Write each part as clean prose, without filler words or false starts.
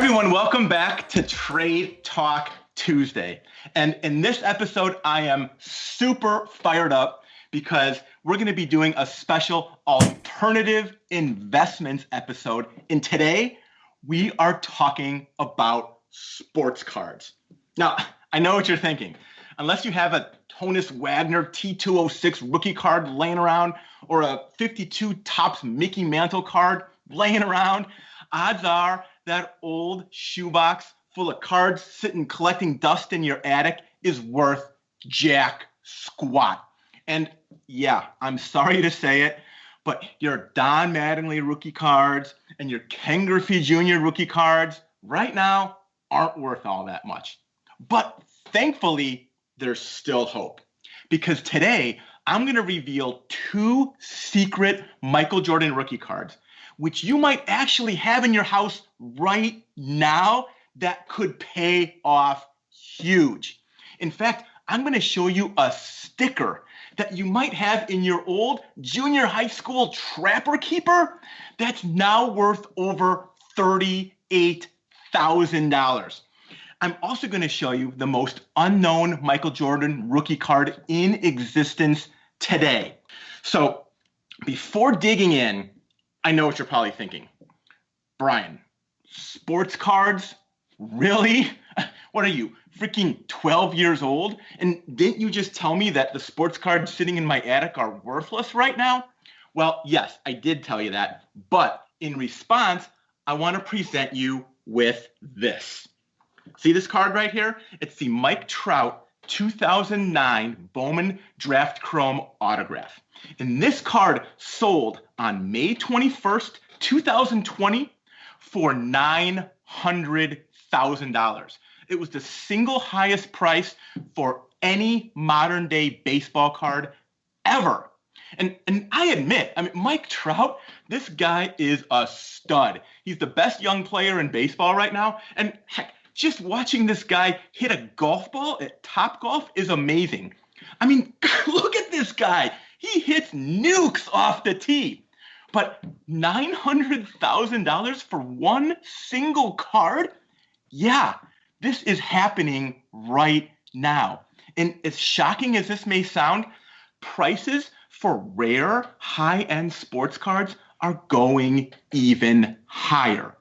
everyone, welcome back to Trade Talk Tuesday. And in this episode, I am super fired up because we're going to be doing a special alternative investments episode. And today, we are talking about sports cards. Now, I know what you're thinking. Unless you have a Honus Wagner T206 rookie card laying around or a 52 Topps Mickey Mantle card laying around, odds are that old shoebox full of cards sitting collecting dust in your attic is worth jack squat. And yeah, I'm sorry to say it, but your Don Mattingly rookie cards and your Ken Griffey Jr. rookie cards right now aren't worth all that much. But thankfully, there's still hope. Because today, I'm going to reveal two secret Michael Jordan rookie cards, which you might actually have in your house right now that could pay off huge. In fact, I'm going to show you a sticker that you might have in your old junior high school Trapper Keeper that's now worth over $38,000. I'm also going to show you the most unknown Michael Jordan rookie card in existence today. So before digging in, I know what you're probably thinking. Brian, sports cards? Really? What are you, freaking 12 years old? And didn't you just tell me that the sports cards sitting in my attic are worthless right now? Well, yes, I did tell you that. But in response, I want to present you with this. See this card right here? It's the Mike Trout 2009 Bowman Draft Chrome autograph. And this card sold on May 21st, 2020 for $900,000. It was the single highest price for any modern day baseball card ever. And I admit, Mike Trout, this guy is a stud. He's the best young player in baseball right now. And heck, just watching this guy hit a golf ball at Topgolf is amazing. Look at this guy. He hits nukes off the tee. But $900,000 for one single card? Yeah, this is happening right now. And as shocking as this may sound, prices for rare high-end sports cards are going even higher.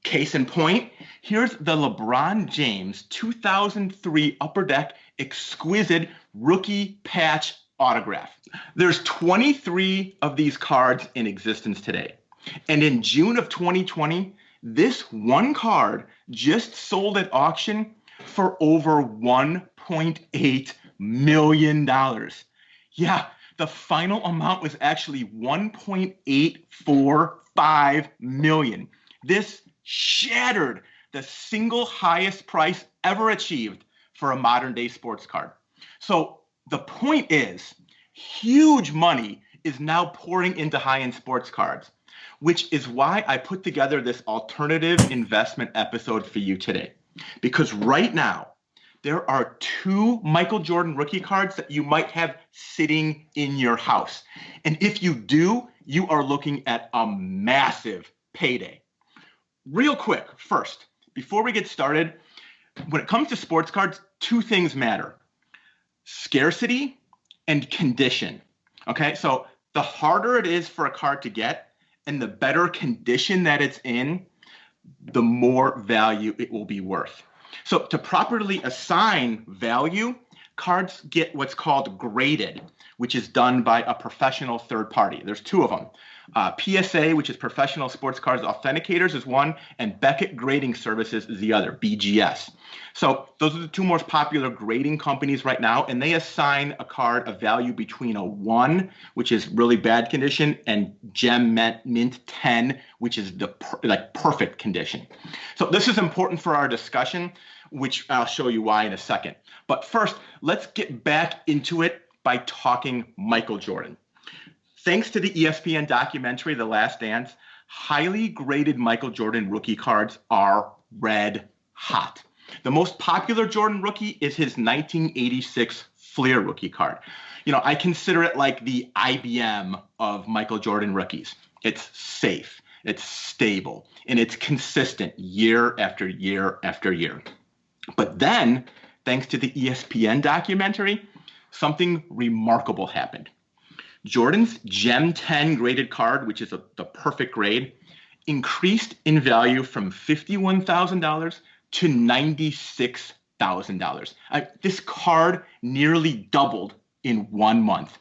Case in point, here's the LeBron James 2003 Upper Deck exquisite rookie patch autograph. There's 23 of these cards in existence today. And in June of 2020, this one card just sold at auction for over $1.8 million. Yeah, the final amount was actually $1.845 million. This shattered the single highest price ever achieved for a modern day sports card. So the point is, huge money is now pouring into high-end sports cards, which is why I put together this alternative investment episode for you today. Because right now, there are two Michael Jordan rookie cards that you might have sitting in your house. And if you do, you are looking at a massive payday. Real quick, first, before we get started, when it comes to sports cards, two things matter: scarcity and condition. Okay, so the harder it is for a card to get and the better condition that it's in, the more value it will be worth. So to properly assign value, cards get what's called graded, which is done by a professional third party. There's two of them. PSA, which is Professional Sports Cards Authenticators, is one, and Beckett Grading Services is the other, BGS. So those are the two most popular grading companies right now, and they assign a card a value between a 1, which is really bad condition, and Gem Mint 10, which is the perfect condition. So this is important for our discussion, which I'll show you why in a second. But first, let's get back into it by talking Michael Jordan. Thanks to the ESPN documentary, The Last Dance, highly graded Michael Jordan rookie cards are red hot. The most popular Jordan rookie is his 1986 Fleer rookie card. I consider it like the IBM of Michael Jordan rookies. It's safe. It's stable and it's consistent year after year after year. But then, thanks to the ESPN documentary, something remarkable happened. Jordan's Gem 10 graded card, which is the perfect grade, increased in value from $51,000 to $96,000. This card nearly doubled in 1 month.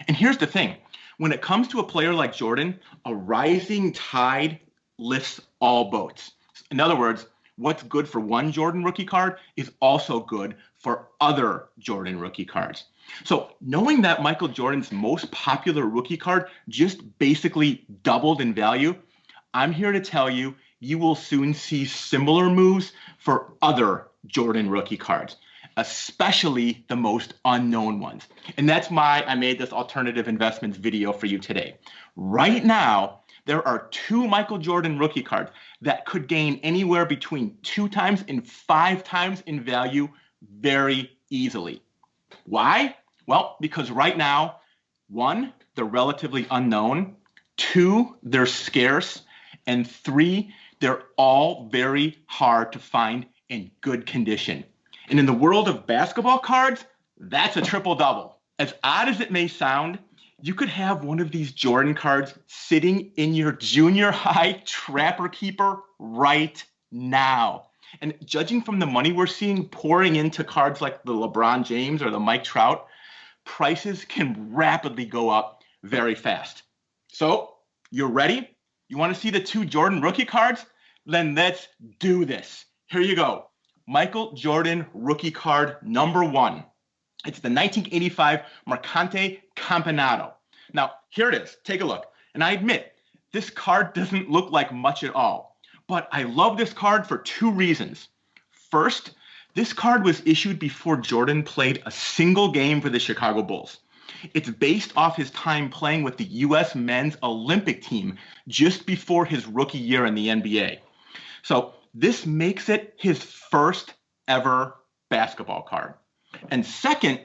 And here's the thing. When it comes to a player like Jordan, a rising tide lifts all boats. In other words, what's good for one Jordan rookie card is also good for other Jordan rookie cards. So knowing that Michael Jordan's most popular rookie card just basically doubled in value, I'm here to tell you, you will soon see similar moves for other Jordan rookie cards, especially the most unknown ones. And that's why I made this alternative investments video for you today. Right now, there are 2 Michael Jordan rookie cards that could gain anywhere between 2 times and 5 times in value very easily. Why? Well, because right now, 1, they're relatively unknown, 2, they're scarce, and 3, they're all very hard to find in good condition. And in the world of basketball cards, that's a triple double. As odd as it may sound, you could have one of these Jordan cards sitting in your junior high trapper keeper right now. And judging from the money we're seeing pouring into cards like the LeBron James or the Mike Trout, prices can rapidly go up very fast. So, you're ready? You want to see the 2 Jordan rookie cards? Then let's do this. Here you go. Michael Jordan rookie card number 1. It's the 1985 Marcante Campeonato. Now, here it is. Take a look. And I admit, this card doesn't look like much at all. But I love this card for 2 reasons. First, this card was issued before Jordan played a single game for the Chicago Bulls. It's based off his time playing with the U.S. men's Olympic team just before his rookie year in the NBA. So this makes it his first ever basketball card. And second,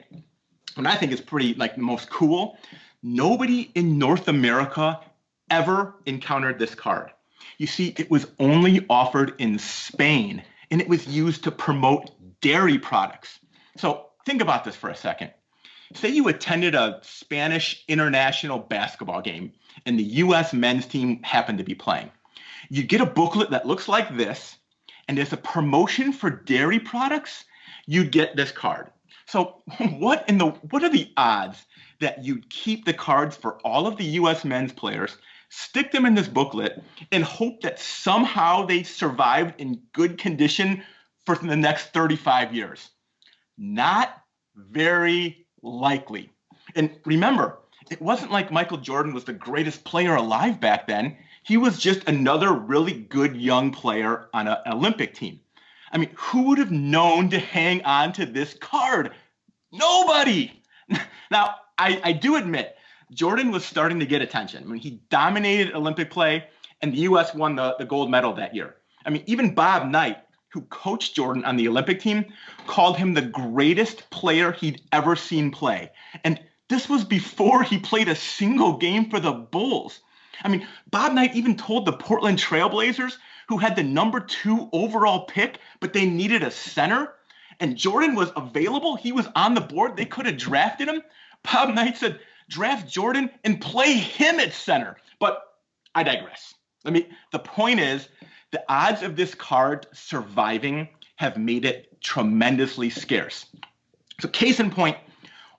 what I think is pretty the most cool, nobody in North America ever encountered this card. You see, it was only offered in Spain, and it was used to promote dairy products. So think about this for a second. Say you attended a Spanish international basketball game, and the U.S. men's team happened to be playing. You get a booklet that looks like this, and as a promotion for dairy products, you'd get this card. So what are the odds that you'd keep the cards for all of the U.S. men's players, stick them in this booklet, and hope that somehow they survived in good condition for the next 35 years? Not very likely. And remember, it wasn't like Michael Jordan was the greatest player alive back then. He was just another really good young player on an Olympic team. I mean, who would have known to hang on to this card? Nobody. Now, I do admit, Jordan was starting to get attention. I mean, he dominated Olympic play, and the U.S. won the gold medal that year. I mean, even Bob Knight, who coached Jordan on the Olympic team, called him the greatest player he'd ever seen play. And this was before he played a single game for the Bulls. I mean, Bob Knight even told the Portland Trail Blazers, who had the number 2 overall pick, but they needed a center, and Jordan was available. He was on the board. They could have drafted him. Bob Knight said, draft Jordan and play him at center. But I digress. The point is, the odds of this card surviving have made it tremendously scarce. So case in point,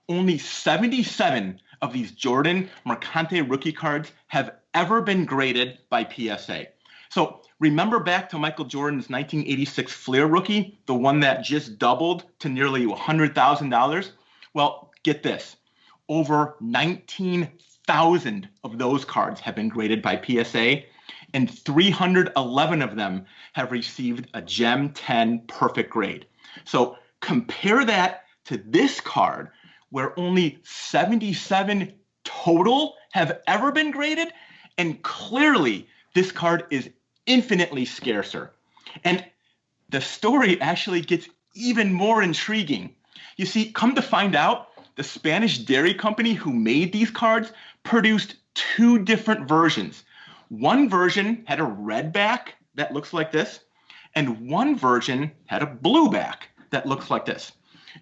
only 77 of these Jordan Marcante rookie cards have ever been graded by PSA. So remember back to Michael Jordan's 1986 Fleer rookie, the one that just doubled to nearly $100,000? Well, get this. Over 19,000 of those cards have been graded by PSA, and 311 of them have received a Gem 10 perfect grade. So compare that to this card, where only 77 total have ever been graded, and clearly this card is infinitely scarcer. And the story actually gets even more intriguing. You see, come to find out, the Spanish dairy company who made these cards produced 2 different versions. One version had a red back that looks like this, and one version had a blue back that looks like this.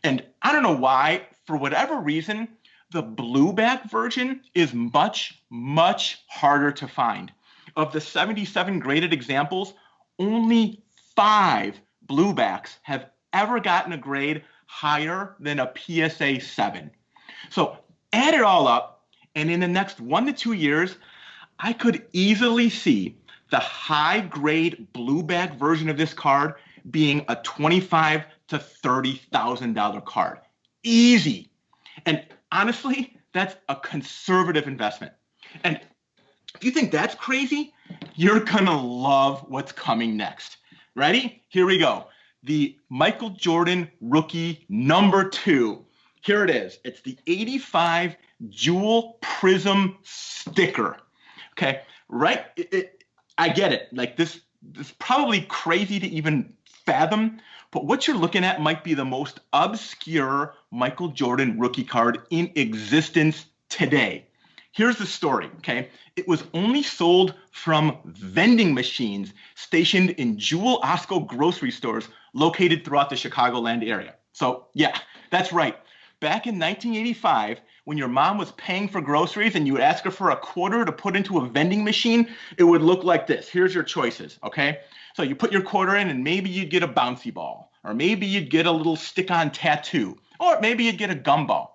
And I don't know why, for whatever reason, the blue back version is much, much harder to find. Of the 77 graded examples, only 5 blue backs have ever gotten a grade higher than a PSA 7. So add it all up, and in the next 1 to 2 years, I could easily see the high grade blue back version of this card being a $25,000 to $30,000 card. Easy. And honestly, that's a conservative investment. And if you think that's crazy, you're going to love what's coming next. Ready? Here we go. The Michael Jordan rookie number 2. Here it is. It's the 85 Jewel Prism sticker. Okay, right? I get it. Like this is probably crazy to even fathom, but what you're looking at might be the most obscure Michael Jordan rookie card in existence today. Here's the story, okay? It was only sold from vending machines stationed in Jewel Osco grocery stores located throughout the Chicagoland area. So yeah, that's right. Back in 1985, when your mom was paying for groceries and you would ask her for a quarter to put into a vending machine, it would look like this. Here's your choices, okay? So you put your quarter in and maybe you'd get a bouncy ball, or maybe you'd get a little stick-on tattoo, or maybe you'd get a gumball,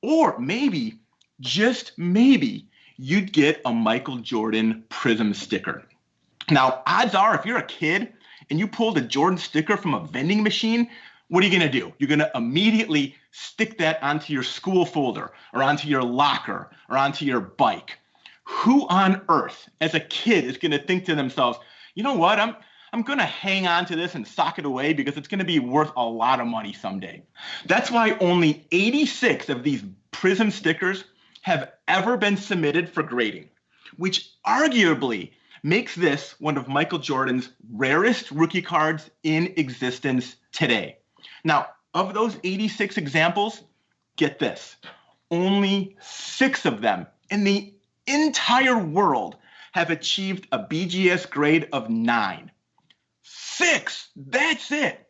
or maybe, just maybe, you'd get a Michael Jordan Prism sticker. Now, odds are if you're a kid and you pulled a Jordan sticker from a vending machine, what are you going to do? You're going to immediately stick that onto your school folder or onto your locker or onto your bike. Who on earth, as a kid, is going to think to themselves, you know what, I'm going to hang on to this and sock it away because it's going to be worth a lot of money someday. That's why only 86 of these Prism stickers have ever been submitted for grading, which arguably makes this one of Michael Jordan's rarest rookie cards in existence today. Now, of those 86 examples, get this, only 6 of them in the entire world have achieved a BGS grade of 9. 6, that's it.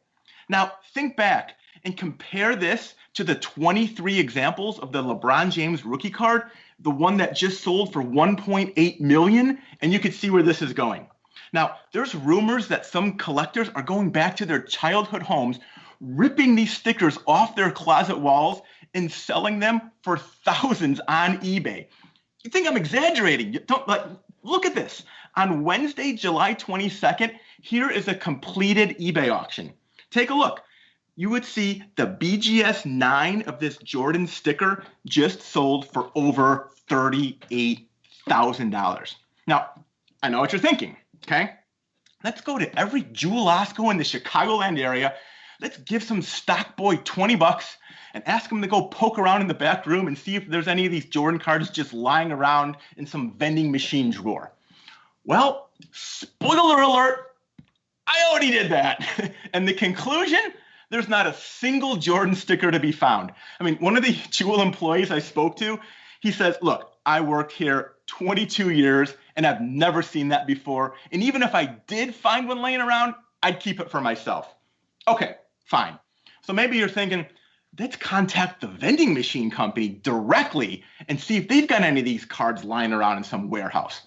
Now, think back and compare this to the 23 examples of the LeBron James rookie card, the one that just sold for $1.8 million, and you can see where this is going. Now, there's rumors that some collectors are going back to their childhood homes, ripping these stickers off their closet walls and selling them for thousands on eBay. You think I'm exaggerating? Look at this. On Wednesday, July 22nd, here is a completed eBay auction. Take a look. You would see the BGS 9 of this Jordan sticker just sold for over $38,000. Now, I know what you're thinking, okay? Let's go to every Jewel Osco in the Chicagoland area. Let's give some stock boy $20 and ask him to go poke around in the back room and see if there's any of these Jordan cards just lying around in some vending machine drawer. Well, spoiler alert, I already did that. And the conclusion, there's not a single Jordan sticker to be found. I mean, one of the Jewel employees I spoke to, he says, look, I worked here 22 years and I've never seen that before. And even if I did find one laying around, I'd keep it for myself. Okay, fine. So maybe you're thinking, let's contact the vending machine company directly and see if they've got any of these cards lying around in some warehouse.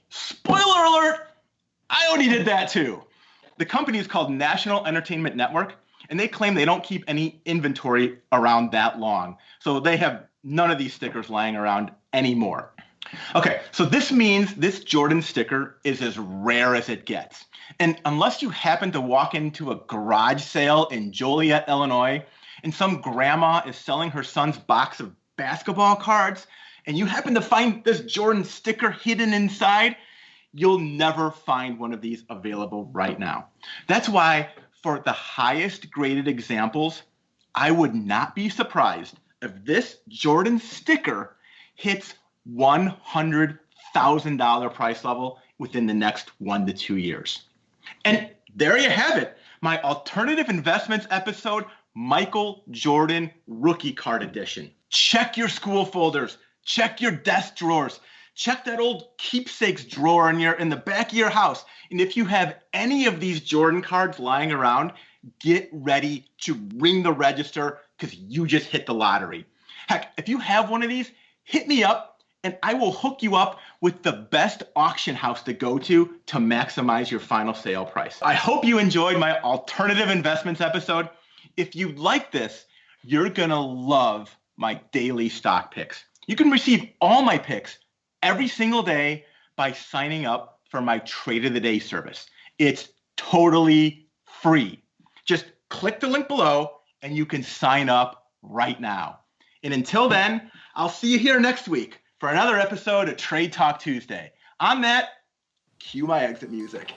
Spoiler alert, I already did that too. The company is called National Entertainment Network, and they claim they don't keep any inventory around that long. So they have none of these stickers lying around anymore. Okay, so this means this Jordan sticker is as rare as it gets. And unless you happen to walk into a garage sale in Joliet, Illinois, and some grandma is selling her son's box of basketball cards, and you happen to find this Jordan sticker hidden inside, you'll never find one of these available right now. That's why for the highest graded examples, I would not be surprised if this Jordan sticker hits $100,000 price level within the next 1 to 2 years. And there you have it, my alternative investments episode, Michael Jordan Rookie Card Edition. Check your school folders, check your desk drawers, Check that old keepsakes drawer in the back of your house. And if you have any of these Jordan cards lying around, get ready to ring the register because you just hit the lottery. Heck, if you have one of these, hit me up and I will hook you up with the best auction house to go to maximize your final sale price. I hope you enjoyed my alternative investments episode. If you like this, you're going to love my daily stock picks. You can receive all my picks every single day by signing up for my Trade of the Day service. It's totally free. Just click the link below and you can sign up right now. And until then, I'll see you here next week for another episode of Trade Talk Tuesday. On that, cue my exit music.